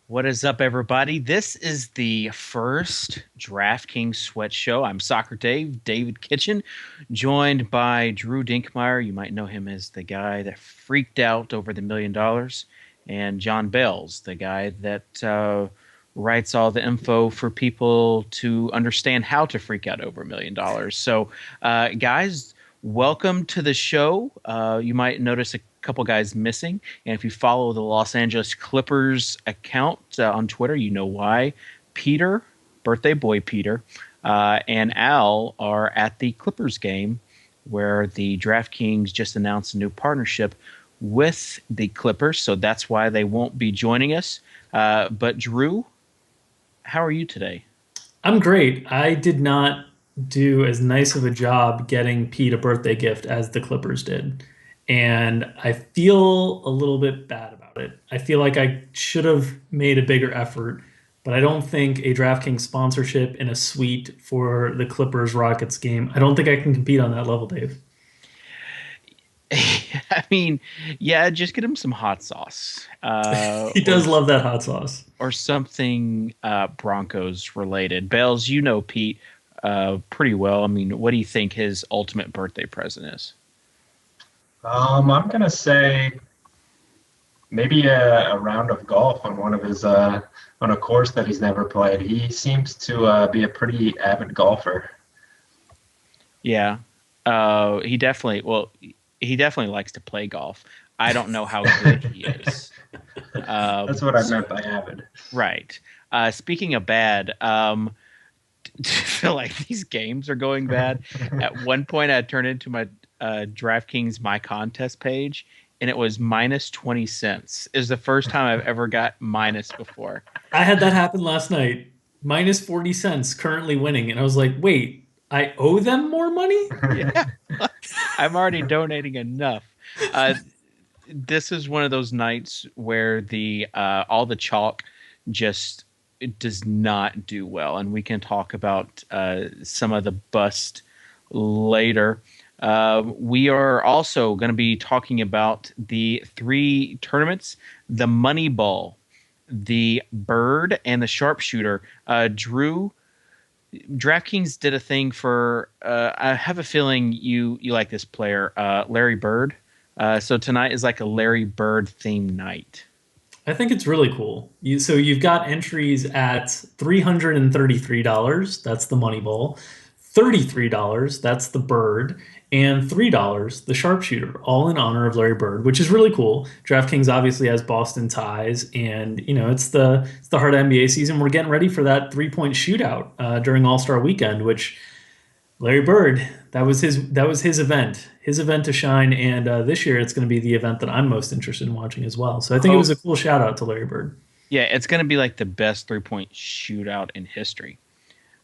What is up, everybody? This is the first DraftKings Sweat Show. I'm SocrDave Kitchen, joined by Drew Dinkmeyer. You might know him as the guy that freaked out over the $1 million, and Jon Bales, the guy that writes all the info for people to understand how to freak out over $1 million. So, guys, welcome to the show. You might notice a couple guys missing, and if you follow the Los Angeles Clippers account on Twitter, you know why. Peter, birthday boy Peter, and Al are at the Clippers game, where the DraftKings just announced a new partnership with the Clippers, so that's why they won't be joining us. But Drew, how are you today? I'm great. I did not do as nice of a job getting Pete a birthday gift as the Clippers did. And I feel a little bit bad about it. I feel like I should have made a bigger effort, but I don't think a DraftKings sponsorship in a suite for the Clippers Rockets game, I don't think I can compete on that level, Dave. I mean, yeah, just get him some hot sauce, He does love that hot sauce. or something Broncos related. Bales, you know Pete pretty well. I mean, what do you think his ultimate birthday present is? I'm gonna say maybe a round of golf on one of his on a course that he's never played. He seems to be a pretty avid golfer. Yeah, he definitely likes to play golf. I don't know how good he is. That's what I meant by avid. Right. Speaking of bad, I feel like these games are going bad. At one point, I turned into my DraftKings My Contest page, and it was minus 20 cents. Is the first time I've ever got minus before. I had that happen last night. Minus 40 cents currently winning. And I was like, wait, I owe them more money? Yeah, I'm already donating enough. This is one of those nights where the all the chalk just it does not do well, and we can talk about some of the bust later. We are also going to be talking about the three tournaments: the Money Ball, the Bird, and the Sharpshooter. Drew, DraftKings did a thing for. I have a feeling you like this player, Larry Bird. So tonight is like a Larry Bird themed night. I think it's really cool. So you've got entries at $333. That's the money ball. $33. That's the bird. And $3, the sharpshooter, all in honor of Larry Bird, which is really cool. DraftKings obviously has Boston ties, and it's the heart of NBA season. We're getting ready for that 3-point shootout during All Star Weekend, which Larry Bird, that was his event to shine. And this year it's going to be the event that I'm most interested in watching as well. So I think it was a cool shout out to Larry Bird. Yeah, it's going to be like the best 3-point shootout in history.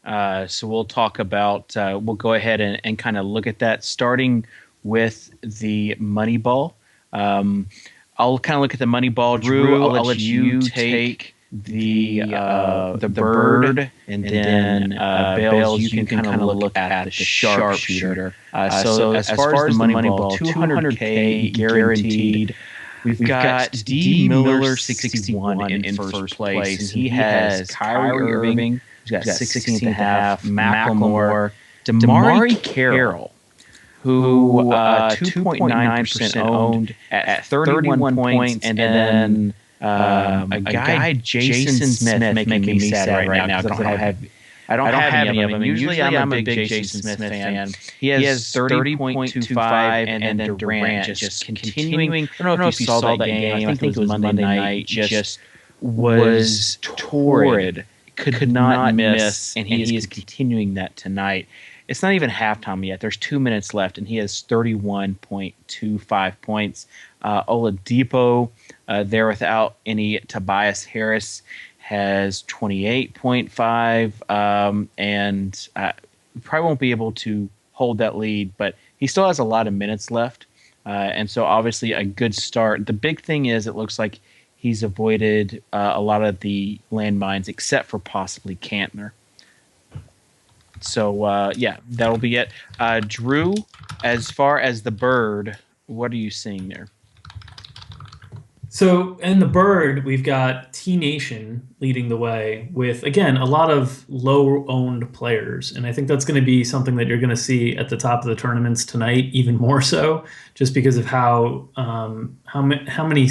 So we'll talk about, we'll go ahead and kind of look at that, starting with the money ball. I'll kind of look at the money ball. Drew, I'll let you take the bird, and then Bales, you can kind of look at the sharpshooter. So as far as the money ball, 200K guaranteed. We've got D. Miller 61 in first place, and he has Kyrie Irving, who's got 16.5, Macklemore, DeMarre Carroll, who 2.9% owned at 31 points, and then a guy, Jason Smith, making me sad right now because I don't have any of them. Usually I'm a big Jason Smith fan. He has 30.25, and then Durant just continuing. I don't know if you saw that game. I think it was Monday night. Just was torrid. Could not miss, and he is continuing that tonight. It's not even halftime yet. There's 2 minutes left, and he has 31.25 points. Oladipo, there without any Tobias Harris, has 28.5, and probably won't be able to hold that lead, but he still has a lot of minutes left, and so obviously a good start. The big thing is it looks like he's avoided a lot of the landmines except for possibly Cantner. So, yeah, that'll be it. Drew, as far as the bird, what are you seeing there? So in the bird, we've got T Nation leading the way with, again, a lot of low owned players. And I think that's going to be something that you're going to see at the top of the tournaments tonight, even more so, just because of how many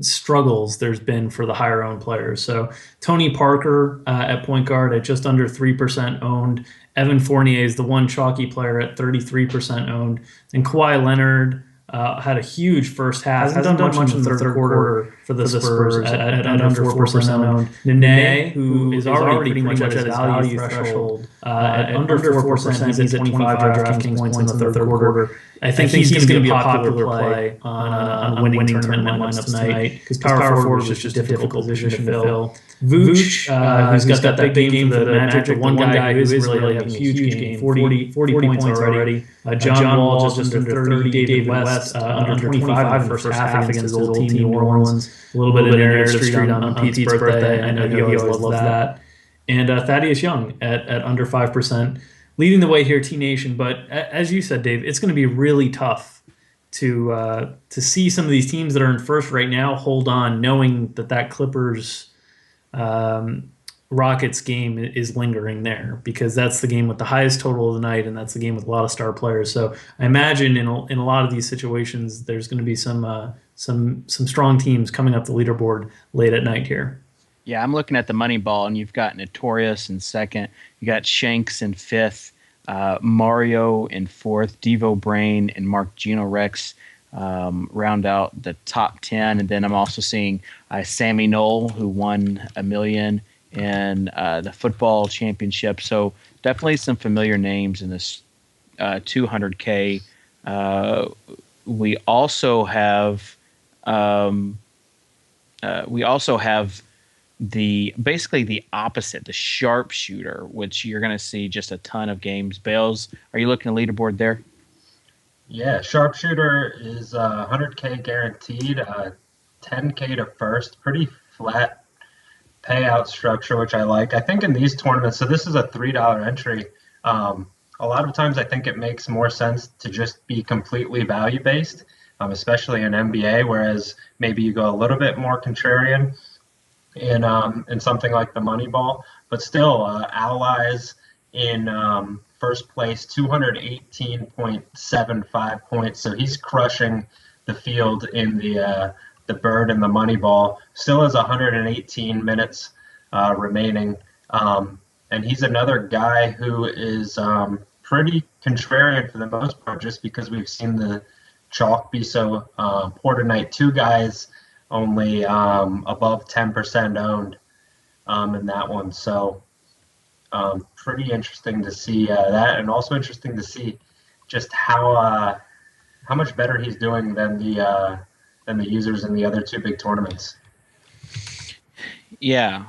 struggles there's been for the higher owned players. So Tony Parker at point guard at just under 3% owned. Evan Fournier is the one chalky player at 33% owned. And Kawhi Leonard had a huge first half. Hasn't done much in the third quarter for the Spurs at under 4% owned. Nene, who is already pretty much at his value threshold, at under 4%, he's at 25 DraftKings points in the third quarter. I think he's going to be a popular play on winning tournament lineups tonight because power forward was just a difficult position to fill. Vooch, who's got that big game for the Magic, the one guy who is really having a huge game, 40 points already. John Wall just under 30, David West under 25 in the first half against his old team, New Orleans. A little bit of narrative street on Pete's birthday. I know he always loves that. And Thaddeus Young at under 5%, leading the way here, T Nation. But as you said, Dave, it's going to be really tough to see some of these teams that are in first right now hold on, knowing that Clippers Rockets game is lingering there, because that's the game with the highest total of the night, and that's the game with a lot of star players. So I imagine in a lot of these situations, there's going to be some strong teams coming up the leaderboard late at night here. Yeah, I'm looking at the money ball, and you've got Notorious in second, you got Shanks in fifth, Mario in fourth, Devo Brain and Mark Gino Rex round out the top 10. And then I'm also seeing Sammy Knoll, who won $1 million in the football championship. So definitely some familiar names in this 200K. We also have basically the opposite, the sharpshooter, which you're going to see just a ton of games. Bales, are you looking at leaderboard there? Yeah, sharpshooter is 100K guaranteed, 10K to first, pretty flat payout structure, which I like. I think in these tournaments, so this is a $3 entry. A lot of times I think it makes more sense to just be completely value-based, especially in NBA, whereas maybe you go a little bit more contrarian in something like the money ball. But still, Allies in first place, 218.75 points. So he's crushing the field in the bird and the money ball. Still has 118 minutes remaining. And he's another guy who is pretty contrarian for the most part, just because we've seen the chalk be so poor tonight. Two guys only above 10% owned in that one. So pretty interesting to see that, and also interesting to see just how much better he's doing than the users in the other two big tournaments. Yeah,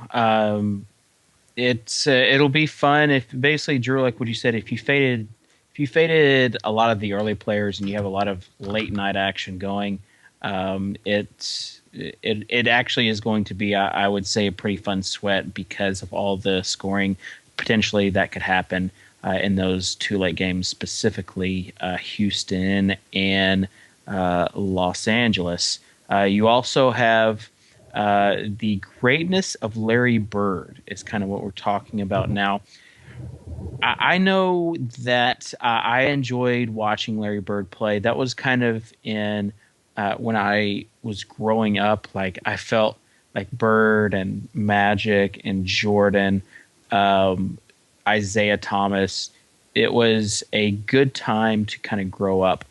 it'll be fun if basically, Drew, like what you said, if you faded a lot of the early players and you have a lot of late night action going, it actually is going to be, I would say, a pretty fun sweat because of all the scoring potentially that could happen in those two late games, specifically Houston and Los Angeles. You also have the greatness of Larry Bird is kind of what we're talking about now. I know that I enjoyed watching Larry Bird play. That was kind of in when I was growing up. Like, I felt like Bird and Magic and Jordan, Isaiah Thomas. It was a good time to kind of grow up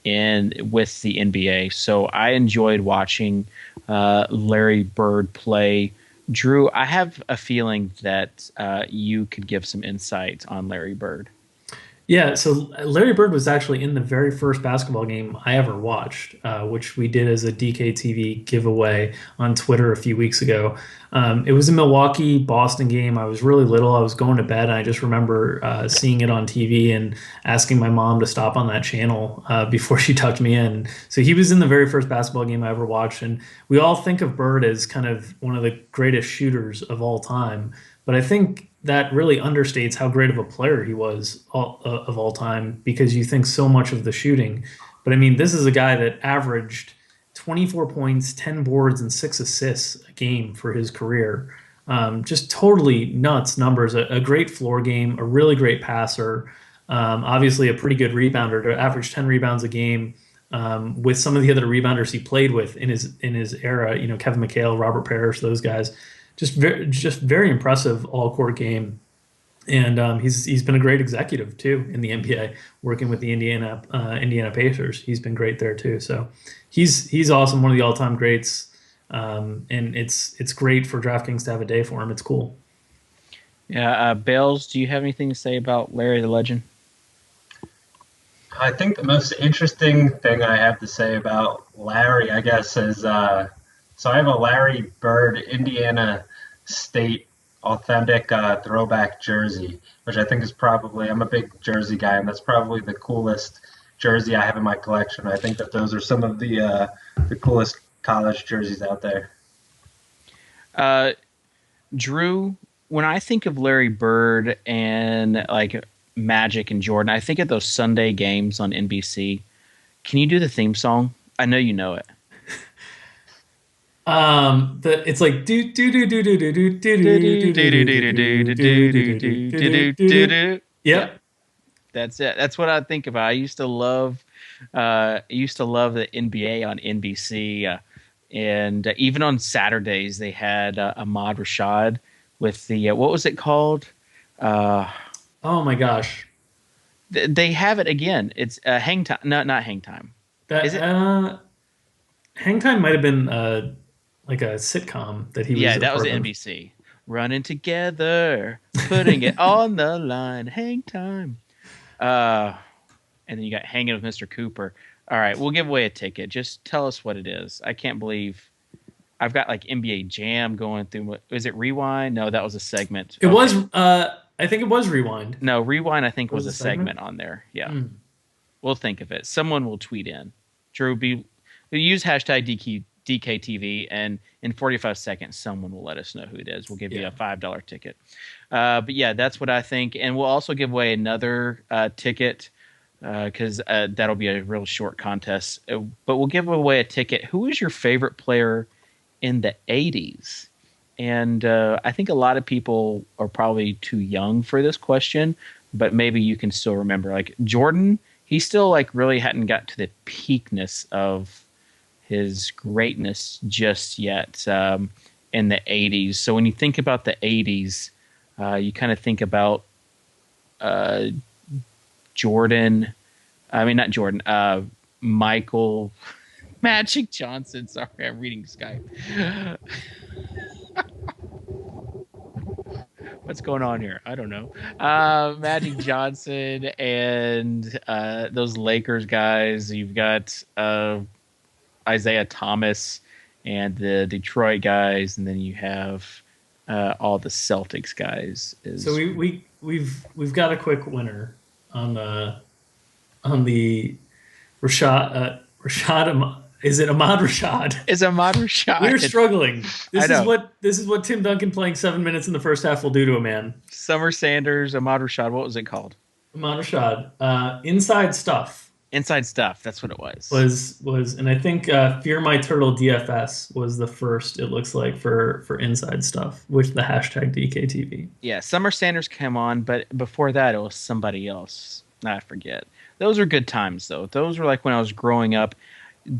with the NBA. So I enjoyed watching Larry Bird play. Drew, I have a feeling that you could give some insight on Larry Bird. Yeah, so Larry Bird was actually in the very first basketball game I ever watched, which we did as a DKTV giveaway on Twitter a few weeks ago. It was a Milwaukee-Boston game. I was really little. I was going to bed, and I just remember seeing it on TV and asking my mom to stop on that channel before she tucked me in. So he was in the very first basketball game I ever watched, and we all think of Bird as kind of one of the greatest shooters of all time. But I think that really understates how great of a player he was of all time, because you think so much of the shooting. But I mean, this is a guy that averaged 24 points, 10 boards, and 6 assists a game for his career. Just totally nuts numbers. A great floor game, a really great passer. Obviously, a pretty good rebounder to average 10 rebounds a game. With some of the other rebounders he played with in his era, Kevin McHale, Robert Parrish, those guys, just very impressive all court game. And he's been a great executive too in the NBA, working with the Indiana Pacers. He's been great there too. So he's awesome, one of the all-time greats. And it's great for DraftKings to have a day for him. It's cool. Yeah, Bales, do you have anything to say about Larry the Legend? I think the most interesting thing I have to say about Larry, I guess, is so I have a Larry Bird Indiana State authentic throwback jersey, which I think is probably, I'm a big jersey guy, and that's probably the coolest jersey I have in my collection. I think that those are some of the coolest college jerseys out there. Drew, when I think of Larry Bird and like Magic and Jordan, I think of those Sunday games on NBC. Can you do the theme song? I know you know it. It's like do do do do do do do do do do. Yep, that's it. That's what I think about. I used to love the NBA on NBC, and even on Saturdays they had Ahmad Rashad with the what was it called? Oh my gosh, they have it again. It's Hang Time. No, not Hang Time. Is it? Hang Time might have been like a sitcom that he was. Yeah, that was NBC. Running together, putting it on the line, Hang Time. And then you got Hanging with Mr. Cooper. All right, we'll give away a ticket. Just tell us what it is. I can't believe I've got like NBA Jam going through. Is it Rewind? No, that was a segment. It was. I think it was Rewind. No, Rewind. I think was a segment on there. Yeah, we'll think of it. Someone will tweet in. Drew, use hashtag DKTV, and in 45 seconds, someone will let us know who it is. We'll give you a $5 ticket. But yeah, that's what I think. And we'll also give away another ticket because that'll be a real short contest. But we'll give away a ticket. Who is your favorite player in the 80s? And I think a lot of people are probably too young for this question, but maybe you can still remember. Like Jordan, he still like really hadn't got to the peakness of his greatness just yet in the 80s. So when you think about the 80s, you kind of think about Jordan. I mean, not Jordan. Michael Magic Johnson. Sorry, I'm reading Skype. What's going on here? I don't know. Magic Johnson and those Lakers guys. You've got Isaiah Thomas and the Detroit guys, and then you have all the Celtics guys. So we've got a quick winner on the Rashad. Is it Ahmad Rashad? It's Ahmad Rashad. We're struggling. This is what Tim Duncan playing 7 minutes in the first half will do to a man. Summer Sanders, Ahmad Rashad. What was it called? Ahmad Rashad. Inside Stuff. Inside Stuff. That's what it was. Was and I think Fear My Turtle DFS was the first. It looks like for Inside Stuff with the hashtag DKTV. Yeah, Summer Sanders came on, but before that it was somebody else. I forget. Those were good times though. Those were like when I was growing up.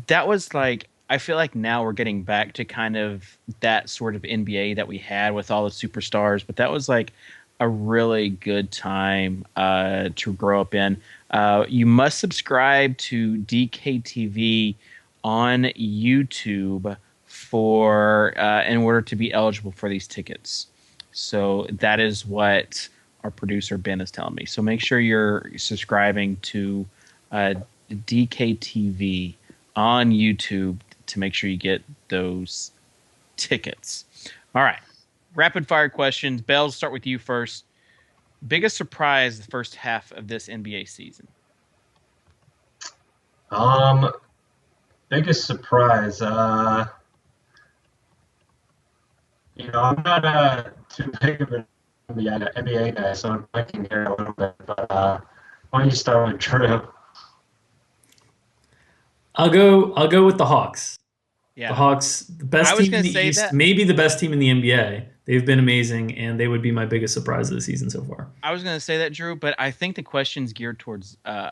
That was like, I feel like now we're getting back to kind of that sort of NBA that we had with all the superstars, but that was like a really good time to grow up in. You must subscribe to DKTV on YouTube for in order to be eligible for these tickets. So that is what our producer Ben is telling me. So make sure you're subscribing to DKTV on YouTube to make sure you get those tickets. All right. Rapid fire questions. Bales, start with you first. Biggest surprise the first half of this NBA season? Biggest surprise. I'm not too big of an NBA guy, so I'm blanking here a little bit. But why don't you start with Drew? I'll go with the Hawks. The Yeah. Hawks, the I best was team in going to the say East, that. maybe the best team in the NBA. They've been amazing, and they would be my biggest surprise of the season so far. I was going to say that, Drew, but I think the question's geared towards an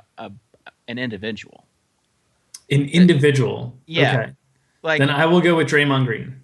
individual. An individual. Yeah. Okay. Then Like, I will go with Draymond Green.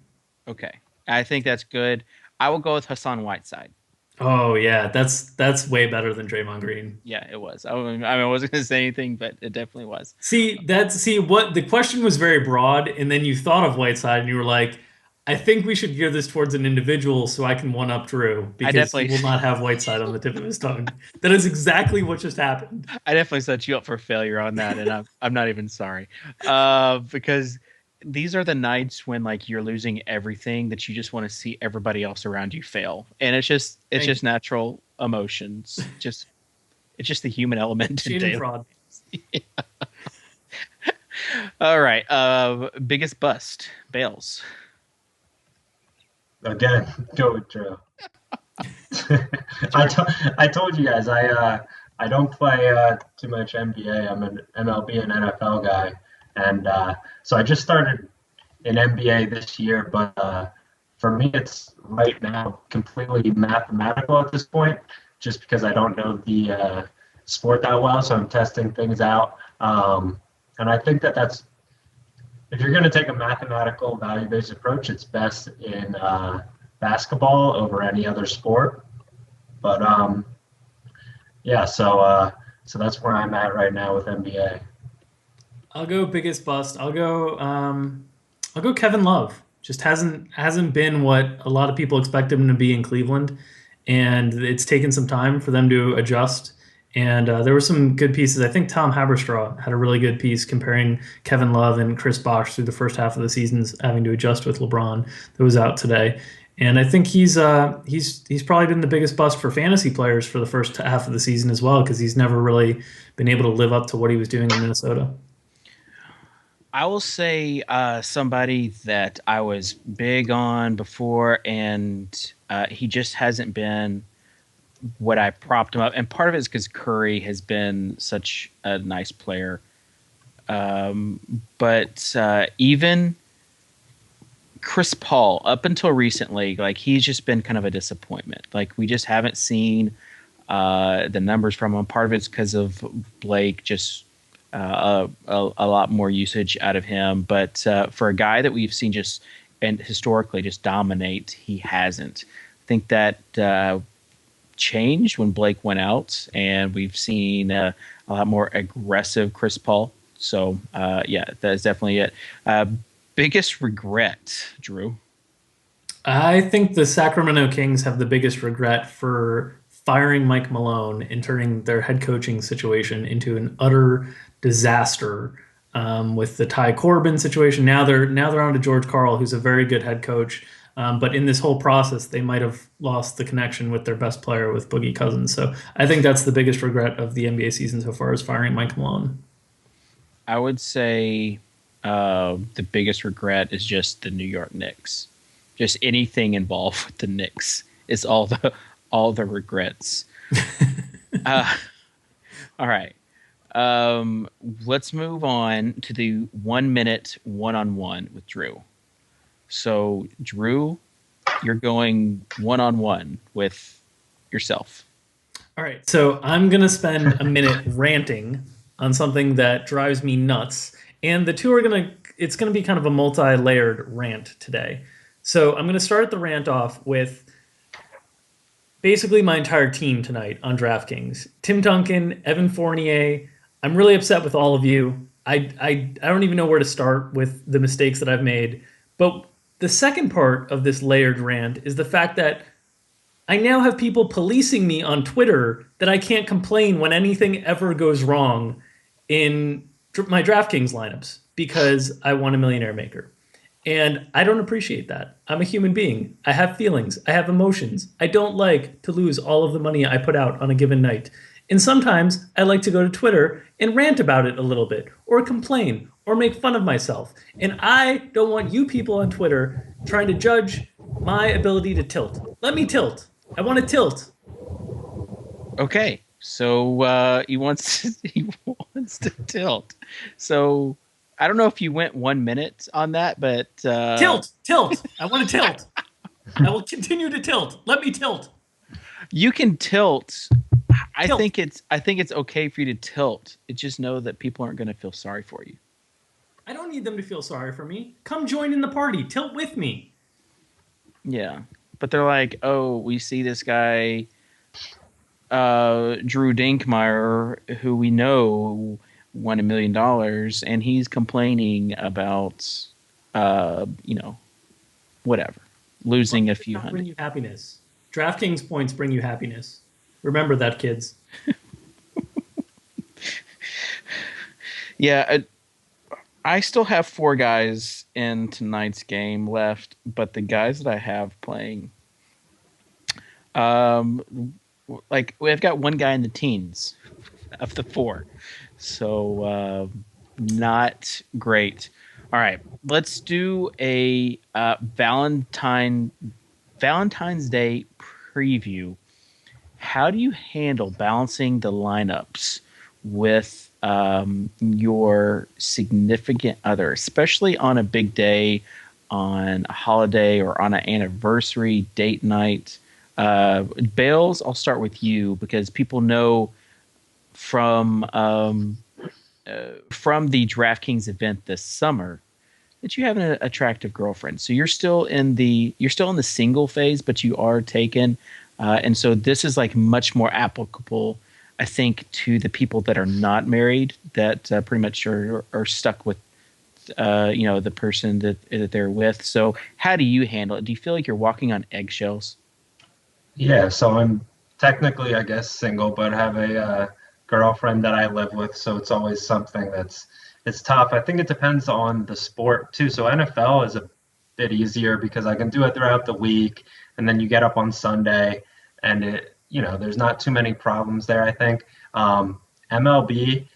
okay. I think that's good. I will go with Hassan Whiteside. Oh yeah, that's way better than Draymond Green. Yeah, it was. I wasn't going to say anything, but it definitely was. See what the question was very broad, and then you thought of Whiteside, and you were like, I think we should gear this towards an individual so I can one up Drew I because he definitely, will not have Whiteside on the tip of his tongue. That is exactly what just happened. I definitely set you up for failure on that, and I'm not even sorry, because these are the nights when like you're losing everything that you just want to see everybody else around you fail, and it's just natural emotions. It's just the human element in Cheating daily. fraud. All right, biggest bust, Bales. Again, go with Drew. I told you guys I don't play too much NBA. I'm an MLB and NFL guy, and so I just started in NBA this year. But for me, it's right now completely mathematical at this point, just because I don't know the sport that well. So I'm testing things out, and I think that's if you're going to take a mathematical value-based approach, it's best in basketball over any other sport. But yeah, so that's where I'm at right now with NBA. I'll go biggest bust. I'll go Kevin Love. Just hasn't been what a lot of people expected him to be in Cleveland, and it's taken some time for them to adjust. And there were some good pieces. I think Tom Haberstraw had a really good piece comparing Kevin Love and Chris Bosh through the first half of the season's having to adjust with LeBron that was out today. And I think he's probably been the biggest bust for fantasy players for the first half of the season as well, because he's never really been able to live up to what he was doing in Minnesota. I will say somebody that I was big on before, and he just hasn't been what I propped him up. And part of it is because Curry has been such a nice player. But even Chris Paul, up until recently, like he's just been kind of a disappointment. Like we just haven't seen the numbers from him. Part of it's because of Blake, just a lot more usage out of him. But for a guy that we've seen just and historically just dominate, he hasn't. I think that changed when Blake went out, and we've seen a lot more aggressive Chris Paul. So yeah, that is definitely it. Biggest regret, Drew? I think the Sacramento Kings have the biggest regret for firing Mike Malone and turning their head coaching situation into an utter disaster with the Ty Corbin situation. Now they're on to George Karl, who's a very good head coach. But in this whole process, they might have lost the connection with their best player, with Boogie Cousins. So I think that's the biggest regret of the NBA season so far, is firing Mike Malone. I would say the biggest regret is just the New York Knicks. Just anything involved with the Knicks is all the regrets. All right. Let's move on to the 1 minute one-on-one with Drew. So, Drew, you're going one-on-one with yourself. All right. So I'm going to spend a minute ranting on something that drives me nuts. And the two are it's going to be kind of a multi-layered rant today. So I'm going to start the rant off with basically my entire team tonight on DraftKings. Tim Duncan, Evan Fournier. I'm really upset with all of you. I don't even know where to start with the mistakes that I've made. But the second part of this layered rant is the fact that I now have people policing me on Twitter that I can't complain when anything ever goes wrong in my DraftKings lineups because I won a Millionaire Maker. And I don't appreciate that. I'm a human being. I have feelings. I have emotions. I don't like to lose all of the money I put out on a given night. And sometimes I like to go to Twitter and rant about it a little bit, or complain, or make fun of myself. And I don't want you people on Twitter trying to judge my ability to tilt. Let me tilt. I want to tilt. Okay, so he wants to tilt. So I don't know if you went 1 minute on that, but Tilt. I want to tilt. I will continue to tilt. Let me tilt. you can tilt. I Tilt. think it's okay for you to tilt. It just know that people aren't going to feel sorry for you. I don't need them to feel sorry for me. Come join in the party. Tilt with me. Yeah, but they're like, oh, we see this guy, Drew Dinkmeyer, who we know won $1 million, and he's complaining about, whatever, losing a few Bring hundred. you happiness. DraftKings points bring you happiness. Remember that, kids. Yeah, I still have 4 guys in tonight's game left, but the guys that I have playing, like we've got 1 guy in the teens of the 4, so not great. All right, let's do a Valentine's Day preview. How do you handle balancing the lineups with your significant other, especially on a big day, on a holiday, or on an anniversary date night? Bales, I'll start with you because people know from the DraftKings event this summer that you have an attractive girlfriend. So you're still in the single phase, but you are taken, and so this is like much more applicable, I think, to the people that are not married, that pretty much are stuck with the person that they're with. So how do you handle it? Do you feel like you're walking on eggshells? Yeah, so I'm technically, I guess, single, but have a girlfriend that I live with. So it's always something it's tough. I think it depends on the sport too. So NFL is a bit easier because I can do it throughout the week, and then you get up on Sunday, and there's not too many problems there. I think MLB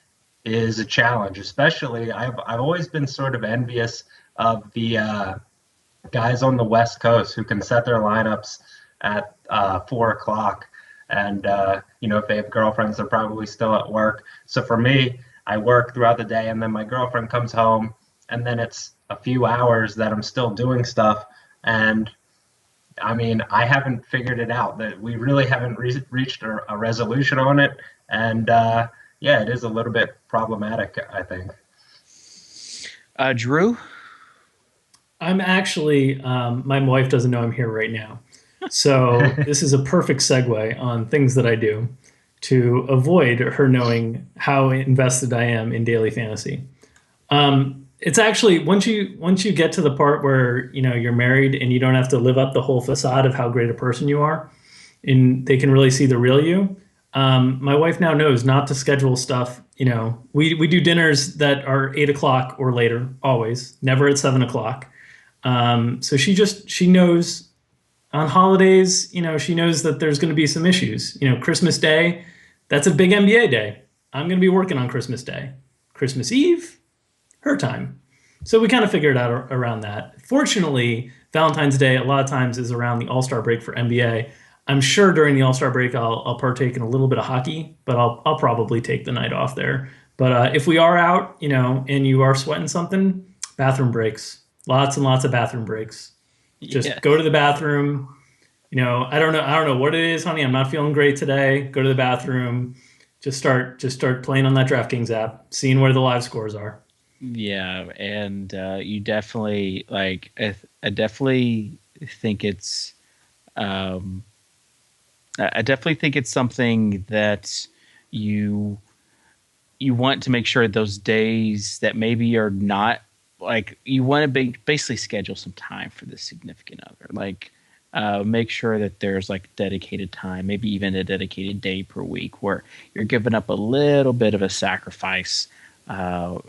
is a challenge, especially I've always been sort of envious of the guys on the West Coast who can set their lineups at 4 o'clock. And, if they have girlfriends, they're probably still at work. So for me, I work throughout the day, and then my girlfriend comes home, and then it's a few hours that I'm still doing stuff. And I mean, I haven't figured it out. That we really haven't reached a resolution on it. And yeah, it is a little bit problematic, I think. Drew? I'm actually, my wife doesn't know I'm here right now. So this is a perfect segue on things that I do to avoid her knowing how invested I am in daily fantasy. It's actually once you get to the part where you're married and you don't have to live up the whole facade of how great a person you are, and they can really see the real you. My wife now knows not to schedule stuff. We do dinners that are 8 o'clock or later, always, never at 7 o'clock. So she knows on holidays, she knows that there's going to be some issues. Christmas Day, that's a big NBA day. I'm going to be working on Christmas Day. Christmas Eve, her time. So we kind of figured out around that. Fortunately, Valentine's Day a lot of times is around the All-Star break for NBA. I'm sure during the All-Star break I'll partake in a little bit of hockey, but I'll probably take the night off there. But if we are out, and you are sweating something, bathroom breaks. Lots and lots of bathroom breaks. Just go to the bathroom. I don't know what it is, honey. I'm not feeling great today. Go to the bathroom. Just start playing on that DraftKings app, seeing where the live scores are. Yeah, and you definitely I definitely think it's I definitely think it's something that you want to make sure those days that maybe are not, like, you want to basically schedule some time for the significant other. Make sure that there's dedicated time, maybe even a dedicated day per week where you're giving up a little bit of a sacrifice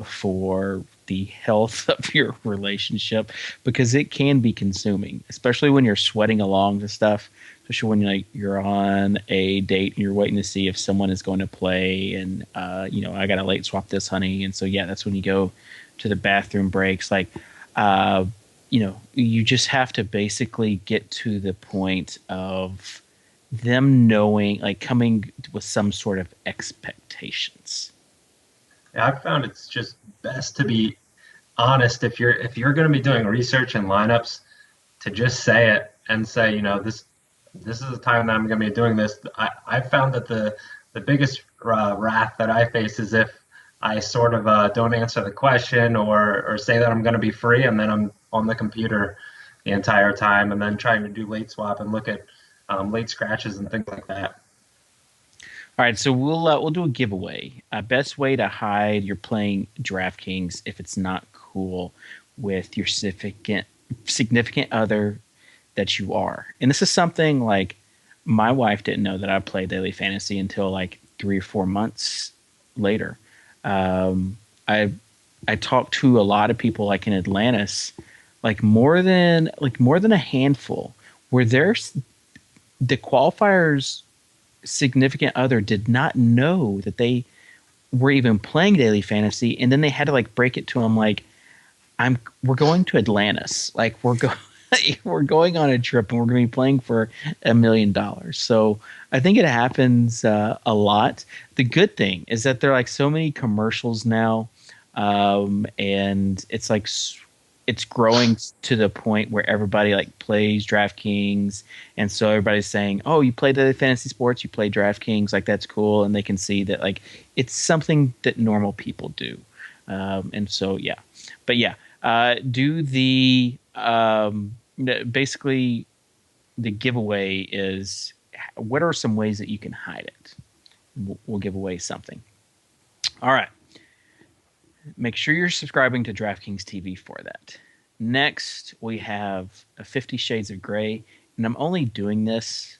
for the health of your relationship, because it can be consuming, especially when you're sweating along to stuff, especially when you're on a date and you're waiting to see if someone is going to play, and I got to late swap this, honey. And so, yeah, that's when you go to the bathroom breaks. You just have to basically get to the point of them knowing, coming with some sort of expectations. Yeah, I've found it's just best to be honest if you're going to be doing research and lineups, to just say it and say, this is the time that I'm going to be doing this. I found that the biggest wrath that I face is if I sort of don't answer the question or say that I'm going to be free, and then I'm on the computer the entire time, and then trying to do late swap and look at late scratches and things like that. All right, so we'll do a giveaway. Best way to hide you're playing DraftKings if it's not cool with your significant other that you are. And this is something like my wife didn't know that I play daily fantasy until like 3 or 4 months later. I talked to a lot of people like in Atlantis, like more than a handful, where there's the qualifiers significant other did not know that they were even playing daily fantasy, and then they had to like break it to them like, we're going to Atlantis, like we're going on a trip and we're going to be playing for $1 million. So I think it happens a lot. The good thing is that there are like so many commercials now, and it's like it's growing to the point where everybody like plays DraftKings, and so everybody's saying, "Oh, you play daily fantasy sports, you play DraftKings, like that's cool," and they can see that like it's something that normal people do, and so yeah, but yeah, do the basically the giveaway is what are some ways that you can hide it? We'll give away something. All right. Make sure you're subscribing to DraftKings TV for that. Next, we have a 50 Shades of Grey, and I'm only doing this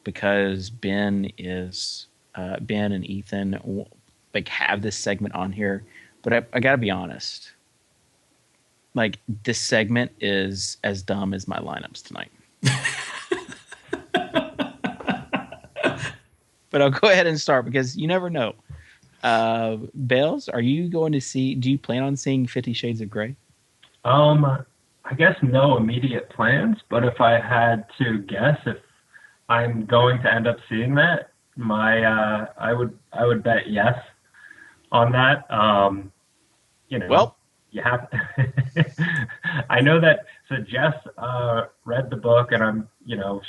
because Ben and Ethan like have this segment on here, but I gotta be honest. Like this segment is as dumb as my lineups tonight. But I'll go ahead and start because you never know. Bales, are you going to see? Do you plan on seeing 50 Shades of Grey? I guess no immediate plans, but if I had to guess, if I'm going to end up seeing that, I would bet yes on that. Well, you have. I know that. So Jess read the book, and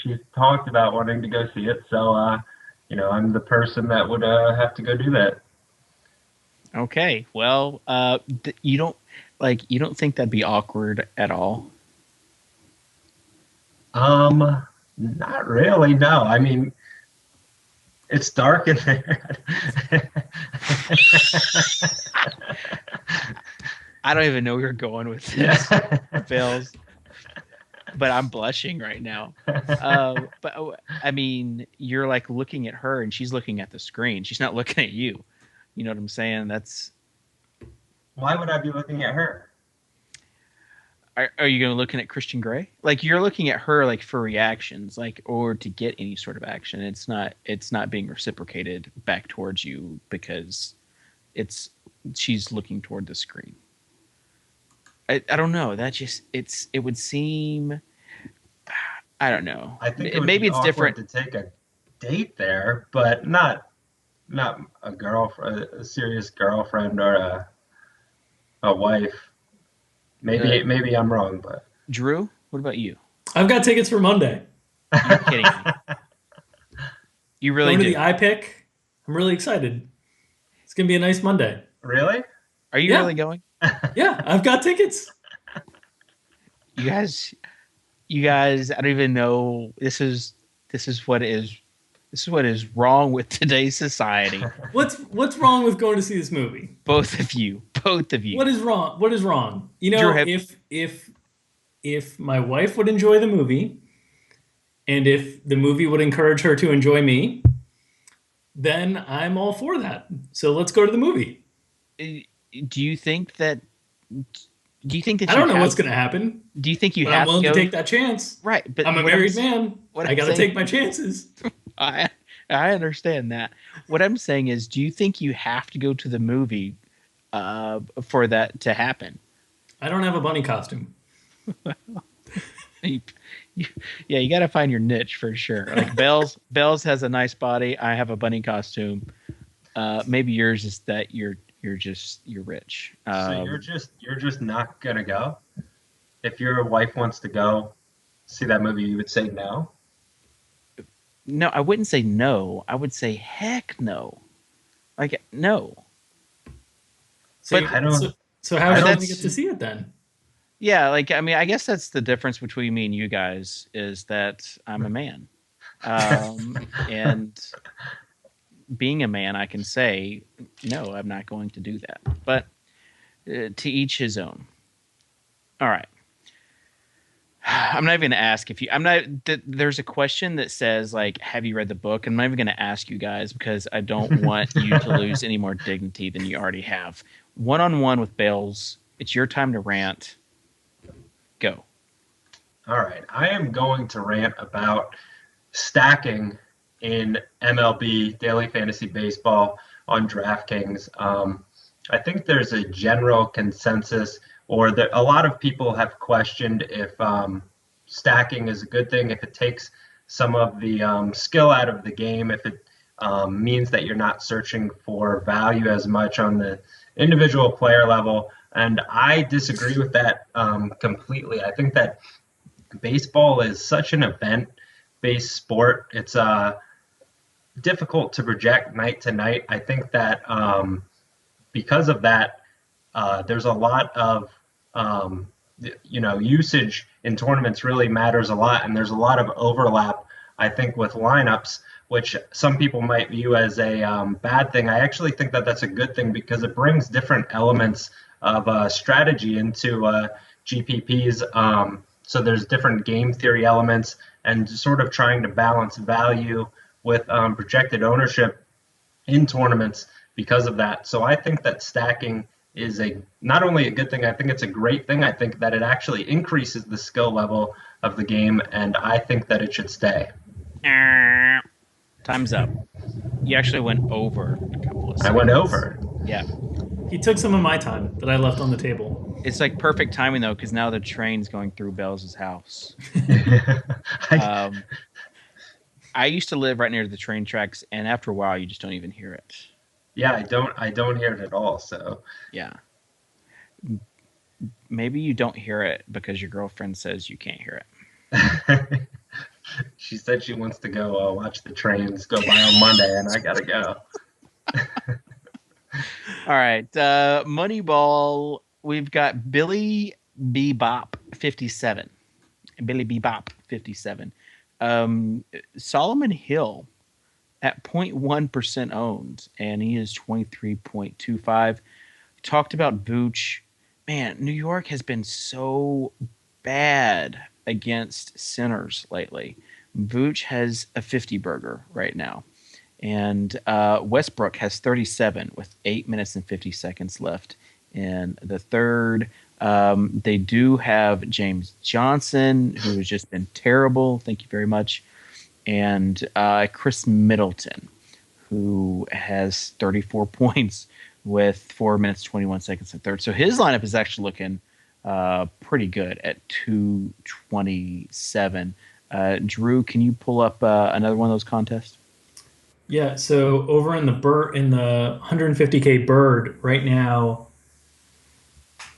she's talked about wanting to go see it. So I'm the person that would have to go do that. Okay. Well, you don't think that'd be awkward at all? Not really. No. I mean, it's dark in there. I don't even know where you're going with this, Bales. But I'm blushing right now. But I mean, you're like looking at her, and she's looking at the screen. She's not looking at you. You know what I'm saying? Why would I be looking at her? Are you going to looking at Christian Grey? Like you're looking at her like for reactions, like or to get any sort of action. It's not being reciprocated back towards you because she's looking toward the screen. I don't know. That just it would seem. I don't know. I think maybe it's different to take a date there, but not a serious girlfriend or a wife. Maybe I'm wrong, but Drew, what about you? I've got tickets for Monday. You're kidding me. You really do. The iPick. I'm really excited. It's gonna be a nice Monday. Really? Are you really going? Yeah, I've got tickets. You guys, I don't even know. This is what is wrong with today's society. What's wrong with going to see this movie? Both of you. What is wrong? You know, if my wife would enjoy the movie, and if the movie would encourage her to enjoy me, then I'm all for that. So let's go to the movie. Do you think that I don't know what's going to happen? Do you think you but have I'm willing to take that chance? Right, but I'm a married man. I got to take my chances. I understand that. What I'm saying is, do you think you have to go to the movie for that to happen? I don't have a bunny costume. You got to find your niche for sure. Like Bells has a nice body. I have a bunny costume. Maybe yours is that you're you're rich. So you're just not gonna go? If your wife wants to go see that movie, you would say no? No, I wouldn't say no. I would say heck no. Like no. So, But I don't. so how I are you don't going to get to see it then? yeah, like I mean, I guess that's the difference between me and you guys is that I'm a man, and being a man, I can say no, I'm not going to do that. But to each his own. All right. I'm not even going to ask if you. I'm not. There's a question that says like, "Have you read the book?" I'm not even going to ask you guys because I don't want you to lose any more dignity than you already have. One-on-one with Bales. It's your time to rant. Go. All right. I am going to rant about stacking in MLB Daily Fantasy Baseball on DraftKings. I think there's a general consensus, or that a lot of people have questioned if stacking is a good thing, if it takes some of the skill out of the game, if it means that you're not searching for value as much on the individual player level. And I disagree with that completely. I think that baseball is such an event-based sport. It's difficult to project night to night. I think that because of that, there's a lot of usage in tournaments really matters a lot, and there's a lot of overlap, I think, with lineups, which some people might view as a bad thing. I actually think that that's a good thing because it brings different elements of strategy into GPPs. So there's different game theory elements and sort of trying to balance value with projected ownership in tournaments because of that. So I think that stacking is not only a good thing, I think it's a great thing. I think that it actually increases the skill level of the game, and I think that it should stay. Time's up. You actually went over a couple of seconds. I went over. Yeah. He took some of my time that I left on the table. It's like perfect timing though, because now the train's going through Bell's house. I used to live right near the train tracks, and after a while, you just don't even hear it. Yeah, I don't hear it at all. So yeah, maybe you don't hear it because your girlfriend says you can't hear it. She said she wants to go watch the trains go by on Monday, and I gotta go. All right, Moneyball. We've got Billy Bebop 57. Billy Bebop 57. Solomon Hill at 0.1% owned, and he is 23.25. Talked about Vooch. Man, New York has been so bad against centers lately. Vooch has a 50 burger right now. And Westbrook has 37 with 8 minutes and 50 seconds left in the third. They do have James Johnson, who has just been terrible. Thank you very much. And Chris Middleton, who has 34 points with 4 minutes, 21 seconds in third. So his lineup is actually looking pretty good at 227. Drew, can you pull up another one of those contests? Yeah, so over in the 150K bird right now,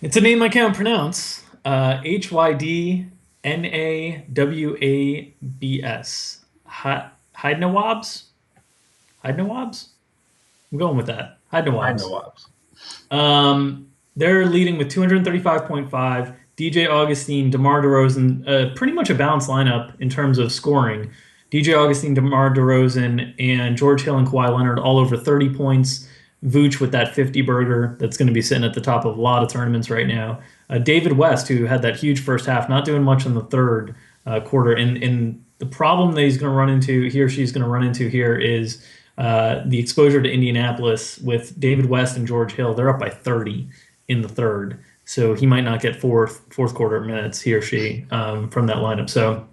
it's a name I can't pronounce. HYDNAWABS. Hydenawabs? Hydenawabs? I'm going with that. Hydenawabs. They're leading with 235.5. DJ Augustine, DeMar DeRozan, pretty much a balanced lineup in terms of scoring. DJ Augustine, DeMar DeRozan, and George Hill and Kawhi Leonard all over 30 points. Vooch with that 50 burger that's going to be sitting at the top of a lot of tournaments right now. David West, who had that huge first half, not doing much in the third quarter. And the problem that he's going to run into, he or she's going to run into here is the exposure to Indianapolis with David West and George Hill. They're up by 30 in the third. So he might not get fourth quarter minutes, he or she, from that lineup. So,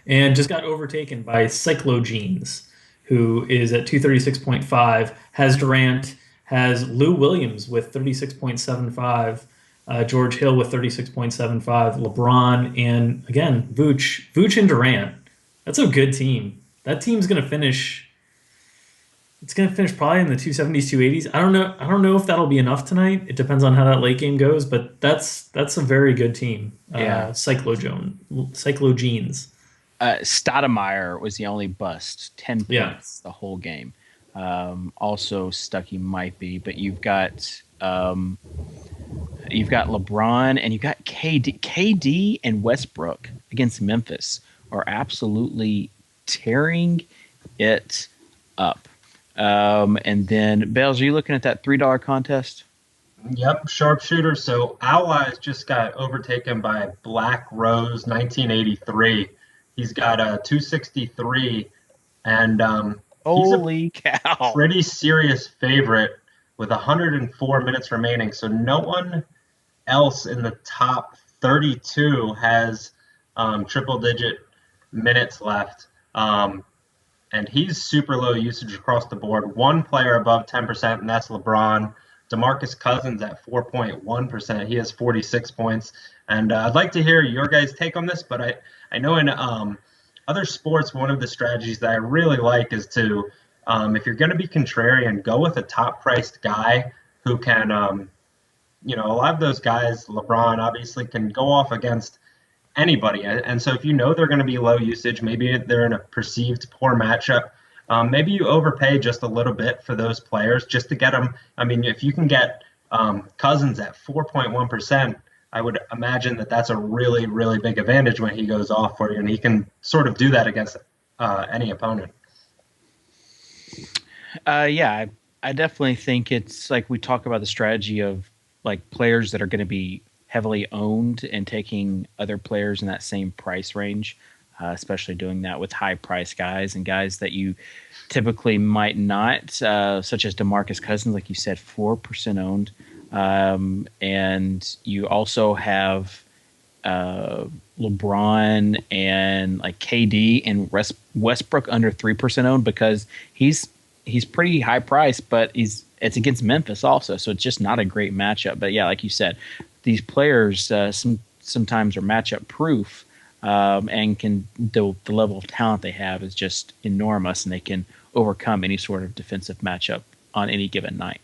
and just got overtaken by Cyclogenes, who is at 236.5, has Durant, has Lou Williams with 36.75, George Hill with 36.75, LeBron, and again, Vooch and Durant. That's a good team. That team's going to finish It's going to finish probably in the 270s, 280s. I don't know. I don't know if that'll be enough tonight. It depends on how that late game goes, but that's a very good team. Yeah. Cyclogenes. Stoudemire was the only bust, 10 Yeah. points the whole game. Also, Stuckey might be, but you've got LeBron and you've got KD. KD and Westbrook against Memphis are absolutely tearing it up. And then, Bales, are you looking at that $3 contest? Yep, sharpshooter. So Owl Eyes just got overtaken by Black Rose 1983. He's got a 263, and he's a Holy cow. pretty serious favorite with 104 minutes remaining. So no one else in the top 32 has triple-digit minutes left. And he's super low usage across the board. One player above 10%, and that's LeBron. DeMarcus Cousins at 4.1%. He has 46 points. And I'd like to hear your guys' take on this, but I know in other sports, one of the strategies that I really like is to, if you're going to be contrarian, go with a top-priced guy who can, a lot of those guys, LeBron obviously, can go off against anybody. And so if you know they're going to be low usage, maybe they're in a perceived poor matchup, maybe you overpay just a little bit for those players just to get them. I mean, if you can get Cousins at 4.1%, I would imagine that that's a really, really big advantage when he goes off for you, and he can sort of do that against any opponent. Yeah, I definitely think it's like we talk about the strategy of like players that are going to be heavily owned and taking other players in that same price range, especially doing that with high price guys and guys that you typically might not, such as DeMarcus Cousins, like you said, 4% owned. And you also have LeBron and like KD and Westbrook under 3% owned because he's pretty high priced, but it's against Memphis also, so it's just not a great matchup. But yeah, like you said, these players sometimes are matchup proof, and the level of talent they have is just enormous, and they can overcome any sort of defensive matchup on any given night.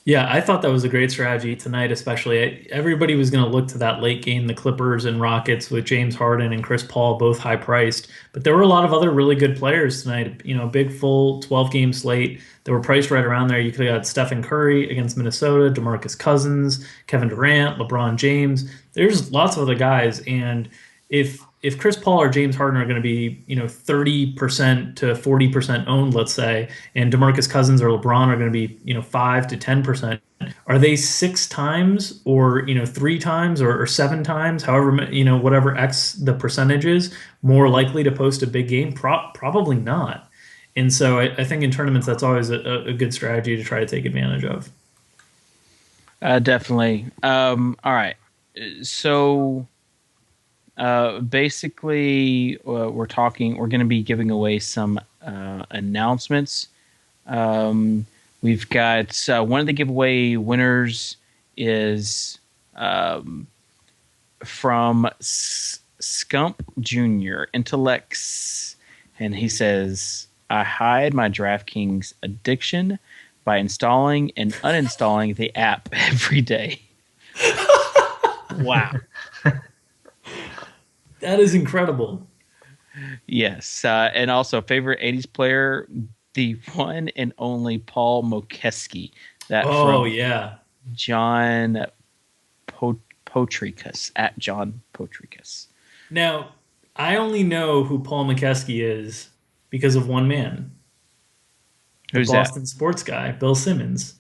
Yeah, I thought that was a great strategy tonight, especially. Everybody was going to look to that late game, the Clippers and Rockets with James Harden and Chris Paul, both high priced. But there were a lot of other really good players tonight. Big full 12-game slate that were priced right around there. You could have got Stephen Curry against Minnesota, DeMarcus Cousins, Kevin Durant, LeBron James. There's lots of other guys, and if Chris Paul or James Harden are going to be 30% to 40% owned, let's say, and DeMarcus Cousins or LeBron are going to be 5 to 10%, are they 6 times or 3 times or 7 times, however whatever X the percentage is, more likely to post a big game? Probably not. And so I think in tournaments that's always a good strategy to try to take advantage of. Definitely. All right, so. Basically, we're going to be giving away some announcements. We've got one of the giveaway winners is from Scump Jr. Intellects, and he says, I hide my DraftKings addiction by installing and uninstalling the app every day. Wow. That is incredible. Yes. And also, favorite 80s player, the one and only Paul Mokeski. Yeah. Jon Potricus, at Jon Potricus. Now, I only know who Paul McKeskey is because of one man. Who's Boston sports guy, Bill Simmons.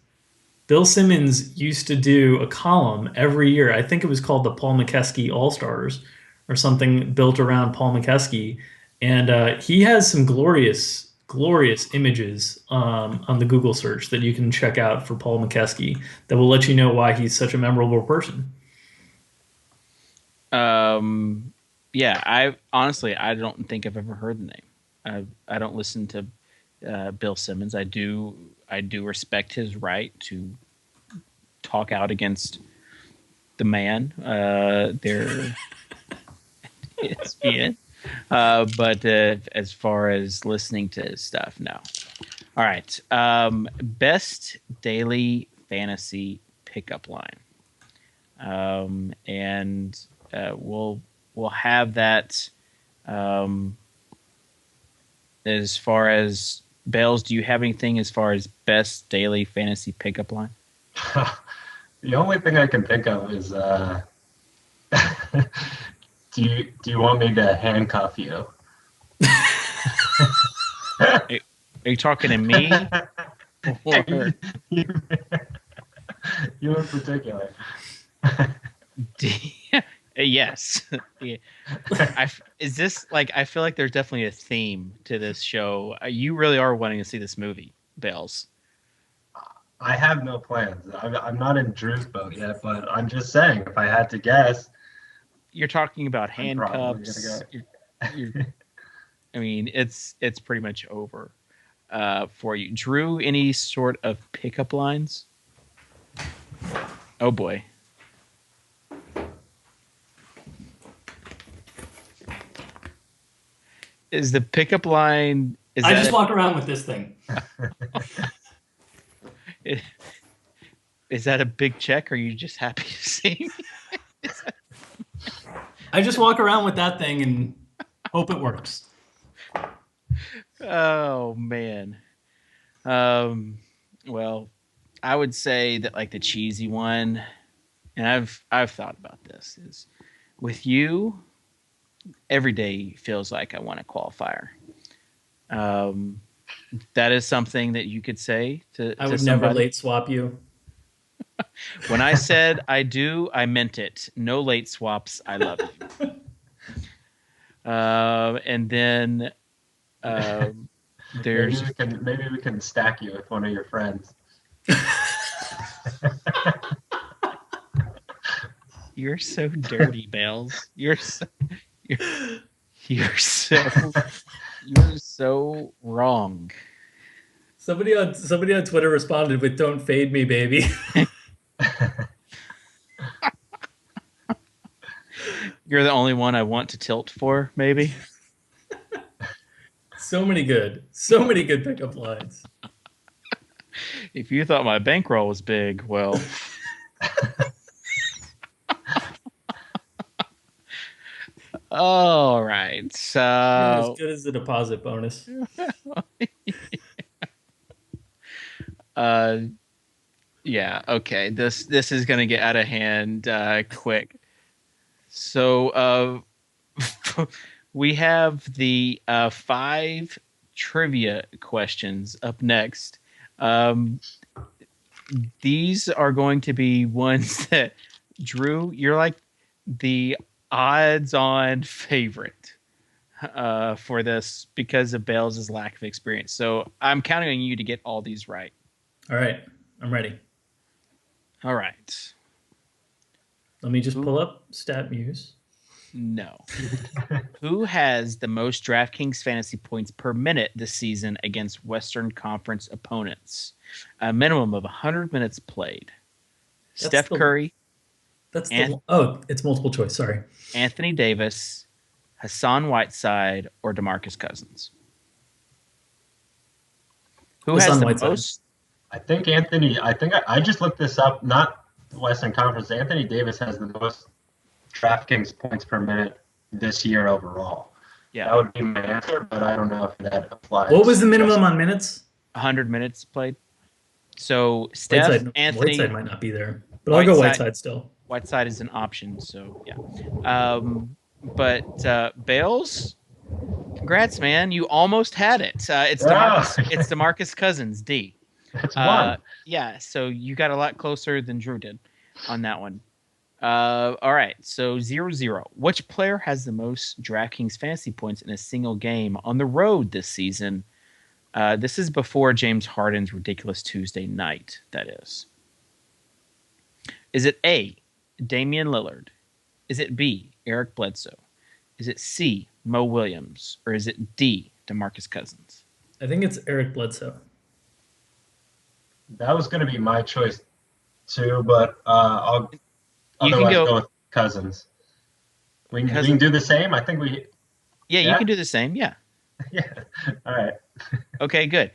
Bill Simmons used to do a column every year. I think it was called the Paul McKeskey All-Stars or something built around Paul McKeskey. And he has some glorious images on the Google search that you can check out for Paul McKeskey that will let you know why he's such a memorable person. Yeah, I don't think I've ever heard the name. I don't listen to Bill Simmons. I do respect his right to talk out against the man. There, ESPN. But as far as listening to his stuff, no. All right. Best daily fantasy pickup line. And we'll have that. As far as Bales, do you have anything as far as best daily fantasy pickup line? The only thing I can think of is do you want me to handcuff you? Are you talking to me? Or You in particular. yes. Yeah. Is this like? I feel like there's definitely a theme to this show. You really are wanting to see this movie, Bales. I have no plans. I'm not in Drew's boat yet, but I'm just saying, if I had to guess, You're talking about I'm probably handcuffs. gonna I mean, it's pretty much over for you. Drew, any sort of pickup lines? Oh boy. Is the pickup line? I just walk around with this thing. Is that a big check? Or are you just happy to see me? I just walk around with that thing and hope it works. Oh man. Well, I would say that like the cheesy one, and I've thought about this, is with you, every day feels like I want a qualifier. That is something that you could say to I would somebody. never late swap you. When I said I do, I meant it. No late swaps. I love you. And then there's maybe we can stack you with one of your friends. You're so dirty, Bales. You're so wrong. Somebody on Twitter responded with "Don't fade me, baby." You're the only one I want to tilt for, maybe. So many good pickup lines. If you thought my bankroll was big, well. All right. So Not as good as the deposit bonus. Yeah, okay. This is gonna get out of hand quick. So we have the 5 trivia questions up next. These are going to be ones that, Drew, you're like the odds-on favorite for this because of Bales' lack of experience. So I'm counting on you to get all these right. All right, I'm ready. All right. Let me just pull up StatMuse. No. Who has the most DraftKings fantasy points per minute this season against Western Conference opponents? A minimum of 100 minutes played. Steph Curry. It's multiple choice. Sorry. Anthony Davis, Hassan Whiteside, or DeMarcus Cousins? Who has the most? I think I just looked this up. Not the Western Conference. Anthony Davis has the most DraftKings points per minute this year overall. Yeah, that would be my answer, but I don't know if that applies. What was the minimum on minutes? 100 minutes played. So Steph, Anthony, Whiteside might not be there, but I'll go Whiteside still. Whiteside is an option, so yeah. But Bales, congrats, man! You almost had it. It's DeMarcus Cousins, D. That's one. Yeah, so you got a lot closer than Drew did on that one. All right, so 0-0. Which player has the most DraftKings fantasy points in a single game on the road this season? This is before James Harden's ridiculous Tuesday night, that is. Is it A, Damian Lillard? Is it B, Eric Bledsoe? Is it C, Mo Williams? Or is it D, DeMarcus Cousins? I think it's Eric Bledsoe. That was going to be my choice too, but I'll otherwise go with Cousins. We can do the same. I think we Yeah, you Yeah? can do the same. Yeah. Yeah. All right. Okay, good.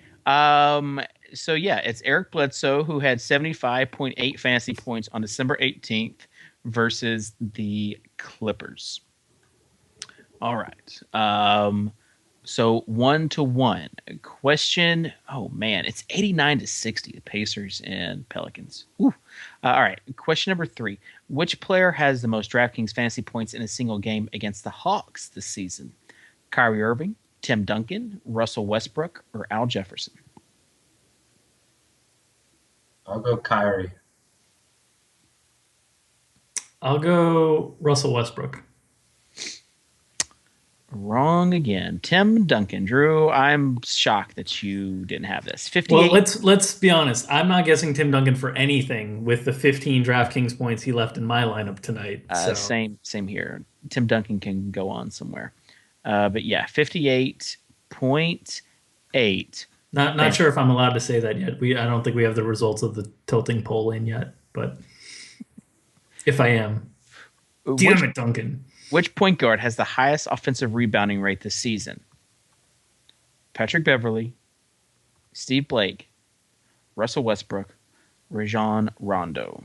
So yeah, it's Eric Bledsoe who had 75.8 fantasy points on December 18th versus the Clippers. All right. So 1-1. Question. Oh man, it's 89-60. The Pacers and Pelicans. Ooh. All right. Question number 3. Which player has the most DraftKings fantasy points in a single game against the Hawks this season? Kyrie Irving, Tim Duncan, Russell Westbrook, or Al Jefferson? I'll go Kyrie. I'll go Russell Westbrook. Wrong again. Tim Duncan. Drew, I'm shocked that you didn't have this. 58. Well, let's be honest. I'm not guessing Tim Duncan for anything with the 15 DraftKings points he left in my lineup tonight. So Same here. Tim Duncan can go on somewhere. But yeah, 58.8. not sure if I'm allowed to say that yet. I don't think we have the results of the tilting poll in yet, but if I am, damn it, Duncan. Which point guard has the highest offensive rebounding rate this season? Patrick Beverley, Steve Blake, Russell Westbrook, Rajon Rondo.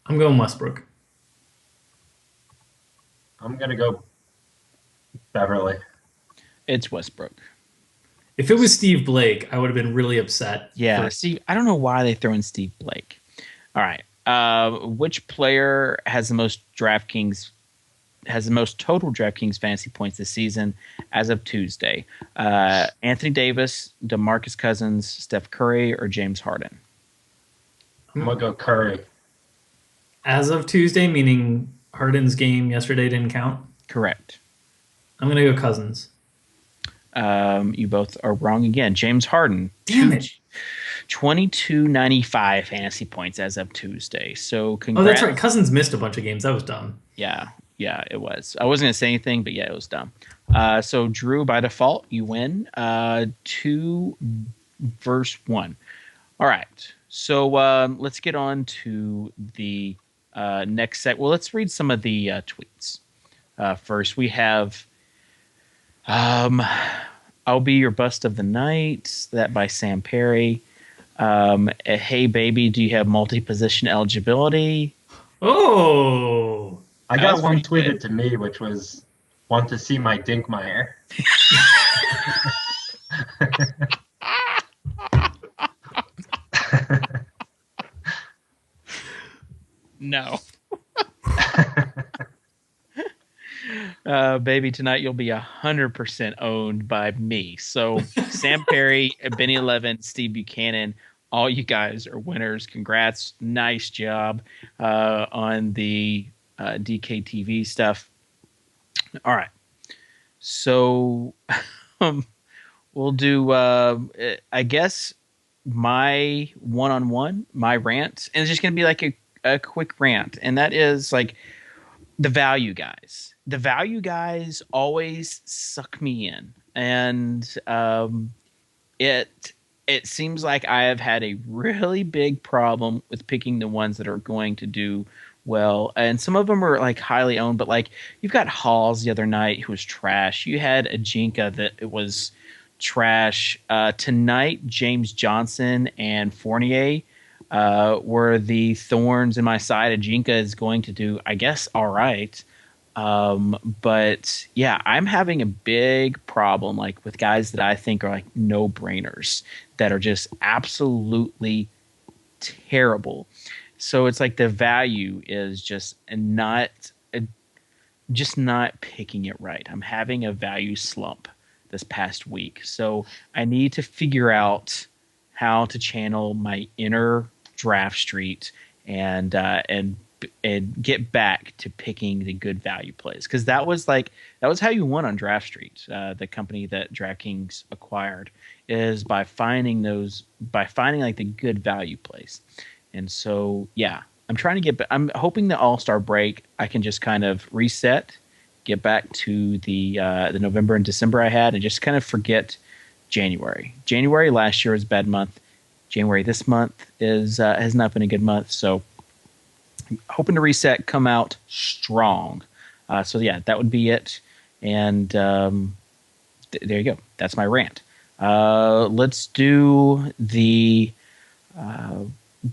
I'm going Westbrook. I'm going to go Beverly. It's Westbrook. If it was Steve Blake, I would have been really upset. Yeah, Steve. I don't know why they throw in Steve Blake. All right. Which player has the most total DraftKings fantasy points this season as of Tuesday? Anthony Davis, DeMarcus Cousins, Steph Curry, or James Harden? I'm going to go Curry. As of Tuesday, meaning Harden's game yesterday didn't count? Correct. I'm going to go Cousins. You both are wrong again. James Harden. Damn it. 2295 fantasy points as of Tuesday. So congrats. Oh, that's right. Cousins missed a bunch of games. That was dumb. Yeah, it was. I wasn't going to say anything, but yeah, it was dumb. So Drew, by default, you win 2-1. All right. So let's get on to the next set. Well, let's read some of the tweets. First, we have I'll Be Your Bust of the Night, that by Sam Perry. Hey, baby, do you have multi-position eligibility? Oh! I got one tweeted to me, which was, want to see my Dinkmeyer. No. Baby, tonight you'll be 100% owned by me. So Sam Perry, Benny Levin, Steve Buchanan, all you guys are winners. Congrats. Nice job on the DKTV stuff. All right. So we'll do, I guess, my one-on-one, my rant. And it's just going to be like a quick rant. And that is like the value guys. The value guys always suck me in. And it seems like I have had a really big problem with picking the ones that are going to do well. And some of them are like highly owned, but like you've got Halls the other night who was trash. You had Ajinka that it was trash. Tonight, James Johnson and Fournier were the thorns in my side. Ajinka is going to do, I guess, all right. But yeah, I'm having a big problem like with guys that I think are like no-brainers that are just absolutely terrible. So it's like the value is just not picking it right. I'm having a value slump this past week. So I need to figure out how to channel my inner draft street and get back to picking the good value plays, because that was how you won on Draft Street, the company that DraftKings acquired, is by finding like the good value plays. And so yeah, I'm hoping the All-Star break I can just kind of reset, get back to the November and December I had, and just kind of forget January. January last year was a bad month. January this month has not been a good month. So hoping to reset, come out strong. So yeah, that would be it. And there you go. That's my rant. Let's do the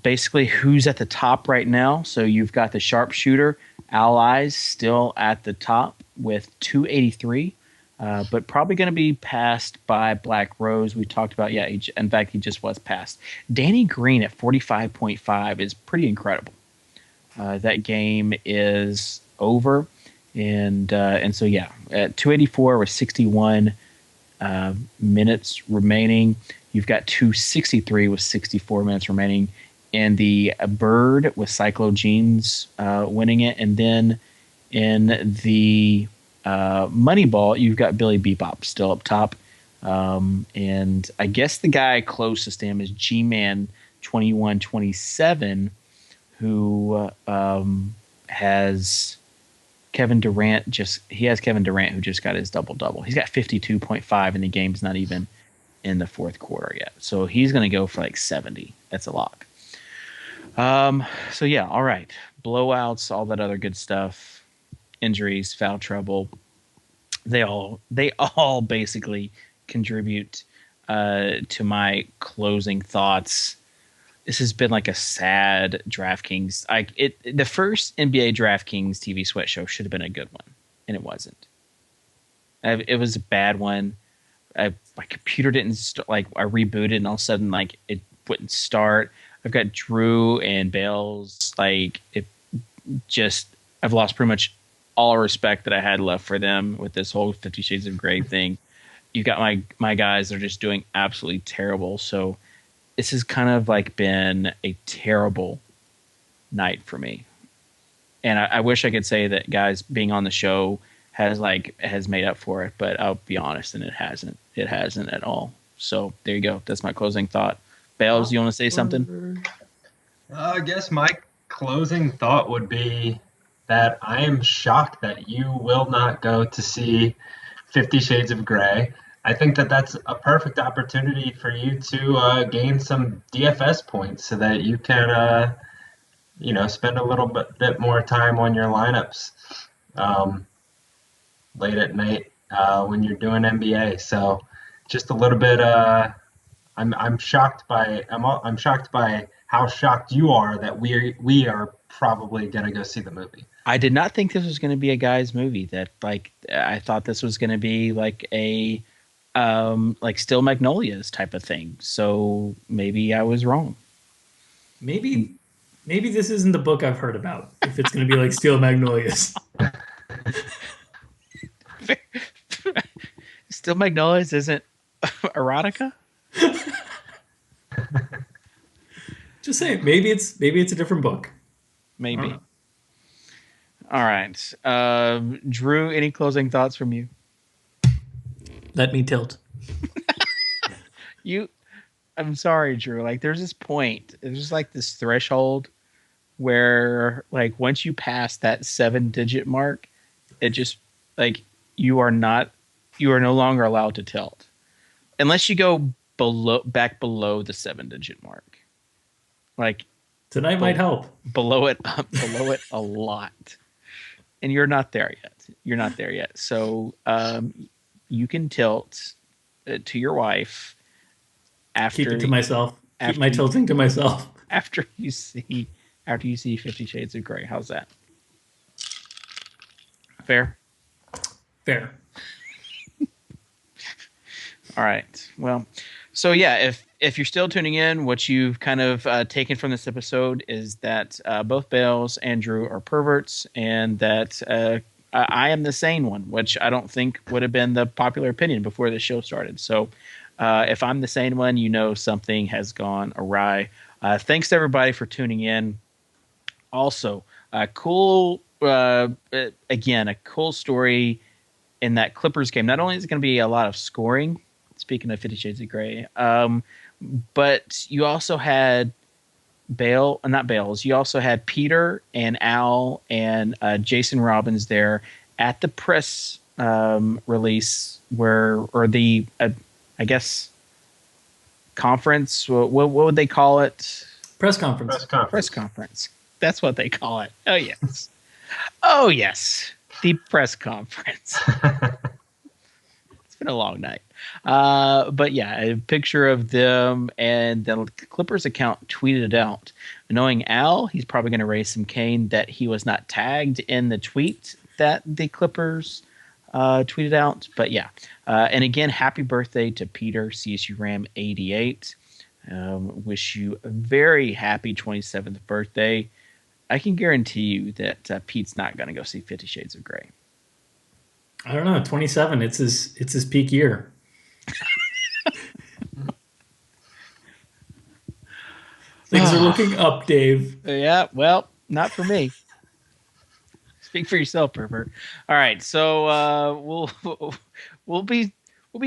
basically who's at the top right now. So you've got the sharpshooter Allies still at the top with 283, but probably going to be passed by Black Rose. We talked about, in fact, he just was passed. Danny Green at 45.5 is pretty incredible. That game is over. And so, at 284 with 61 minutes remaining. You've got 263 with 64 minutes remaining. And the Bird with Cyclo Jeans winning it. And then in the Moneyball, you've got Billy Bebop still up top. And I guess the guy closest to him is G-Man 2127, who has Kevin Durant. He has Kevin Durant, who just got his double-double. He's got 52.5, and the game's not even in the fourth quarter yet. So he's going to go for like 70. That's a lock. So yeah, all right. Blowouts, all that other good stuff, injuries, foul trouble. They all basically contribute to my closing thoughts. This has been like a sad DraftKings. The first NBA DraftKings TV sweat show should have been a good one, and it wasn't. It was a bad one. My computer didn't I rebooted, and all of a sudden it wouldn't start. I've got Drew and Bales. I've lost pretty much all respect that I had left for them with this whole 50 Shades of Grey thing. You've got my guys that are just doing absolutely terrible. So this has kind of been a terrible night for me. And I wish I could say that guys being on the show has made up for it, but I'll be honest, and it hasn't. It hasn't at all. So there you go. That's my closing thought. Bales, you want to say something? I guess my closing thought would be that I am shocked that you will not go to see 50 Shades of Grey. I think that that's a perfect opportunity for you to gain some DFS points so that you can, spend a little bit more time on your lineups late at night when you're doing NBA. So just a little bit. I'm shocked by how shocked you are that we are probably gonna go see the movie. I did not think this was going to be a guy's movie. That I thought this was going to be a Still Magnolias type of thing. So maybe I was wrong. Maybe this isn't the book I've heard about. If it's going to be like Steel Magnolias. Still Magnolias isn't erotica? Just saying, maybe it's a different book. Maybe. All right. Drew, any closing thoughts from you? Let me tilt. I'm sorry, Drew. There's this point. There's just this threshold where once you pass that 7-digit mark, it just you are no longer allowed to tilt. Unless you go back below the 7-digit mark. Tonight might help. Below it a lot. And you're not there yet. So you can tilt to your wife after. Keep it to myself. Keep my tilting to myself. After you see 50 Shades of Grey. How's that? Fair? Fair. All right. Well, so yeah, if you're still tuning in, what you've kind of taken from this episode is that both Bales and Drew are perverts, and that I am the sane one, which I don't think would have been the popular opinion before the show started. So if I'm the sane one, something has gone awry. Thanks to everybody for tuning in. Also, a cool story in that Clippers game. Not only is it going to be a lot of scoring, speaking of 50 Shades of Grey, but you also had you also had Peter and Al and Jason Robbins there at the press release I guess conference. What would they call it? Press conference. Press conference. That's what they call it. Oh yes. Oh yes. The press conference. been a long night. But yeah, a picture of them, and the Clippers account tweeted it out. Knowing Al, he's probably going to raise some cane that he was not tagged in the tweet that the Clippers tweeted out. But yeah, and again, happy birthday to Peter CSU Ram 88. Wish you a very happy 27th birthday. I can guarantee you that Pete's not going to go see 50 Shades of Grey. I don't know. 27. It's his peak year. Things are looking up, Dave. Yeah, well, not for me. Speak for yourself, pervert. All right, so we'll be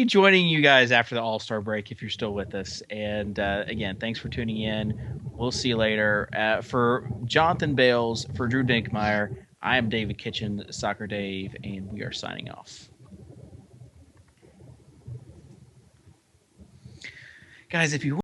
joining you guys after the All-Star break if you're still with us. And again, thanks for tuning in. We'll see you later. For Jonathan Bales, for Drew Dinkmeyer, I am David Kitchen, Soccer Dave, and we are signing off. Guys, if you